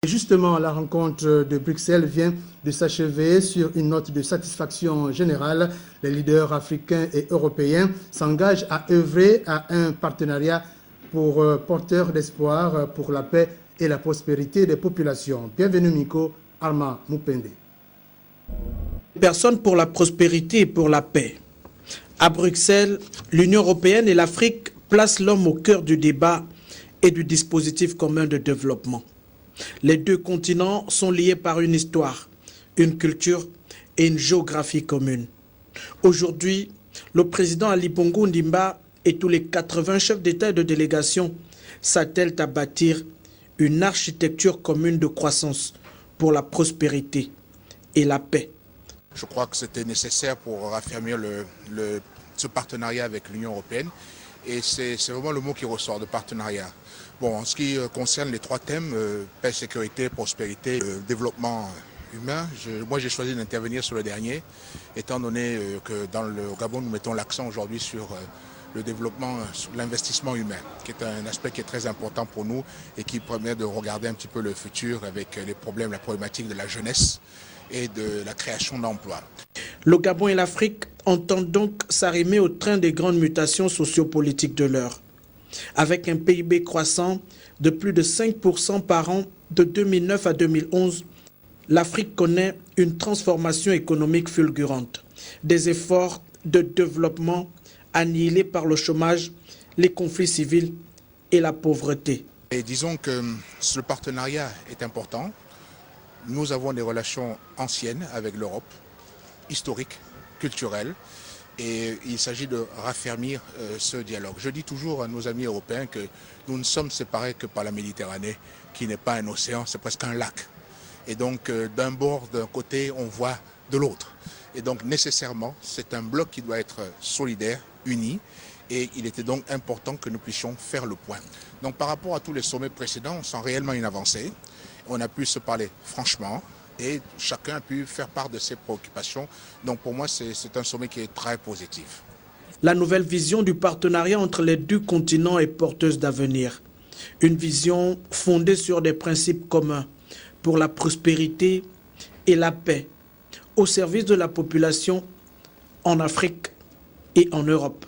Et justement, la rencontre de Bruxelles vient de s'achever sur une note de satisfaction générale. Les leaders africains et européens s'engagent à œuvrer à un partenariat porteur d'espoir pour la paix et la prospérité des populations. Bienvenue Miko, Alma Mupende. Personnes pour la prospérité et pour la paix. À Bruxelles, l'Union européenne et l'Afrique placent l'homme au cœur du débat et du dispositif commun de développement. Les deux continents sont liés par une histoire, une culture et une géographie commune. Aujourd'hui, le président Ali Bongo Ondimba et tous les 80 chefs d'État et de délégation s'attellent à bâtir une architecture commune de croissance pour la prospérité et la paix. Je crois que c'était nécessaire pour raffermir ce partenariat avec l'Union européenne. Et c'est vraiment le mot qui ressort de partenariat. Bon, en ce qui concerne les trois thèmes, paix, sécurité, prospérité, développement humain, moi j'ai choisi d'intervenir sur le dernier, étant donné que au Gabon nous mettons l'accent aujourd'hui sur le développement, sur l'investissement humain, qui est un aspect qui est très important pour nous et qui permet de regarder un petit peu le futur avec les problèmes, la problématique de la jeunesse et de la création d'emplois. Le Gabon et l'Afrique entendent donc s'arrimer au train des grandes mutations sociopolitiques de l'heure. Avec un PIB croissant de plus de 5% par an de 2009 à 2011, l'Afrique connaît une transformation économique fulgurante. Des efforts de développement annihilés par le chômage, les conflits civils et la pauvreté. Et disons que ce partenariat est important. Nous avons des relations anciennes avec l'Europe, historiques, culturelles, et il s'agit de raffermir ce dialogue. Je dis toujours à nos amis européens que nous ne sommes séparés que par la Méditerranée, qui n'est pas un océan, c'est presque un lac. Et donc d'un bord, d'un côté, on voit de l'autre. Et donc nécessairement, c'est un bloc qui doit être solidaire, uni, et il était donc important que nous puissions faire le point. Donc par rapport à tous les sommets précédents, on sent réellement une avancée. On a pu se parler franchement et chacun a pu faire part de ses préoccupations. Donc pour moi, c'est un sommet qui est très positif. La nouvelle vision du partenariat entre les deux continents est porteuse d'avenir. Une vision fondée sur des principes communs pour la prospérité et la paix au service de la population en Afrique et en Europe.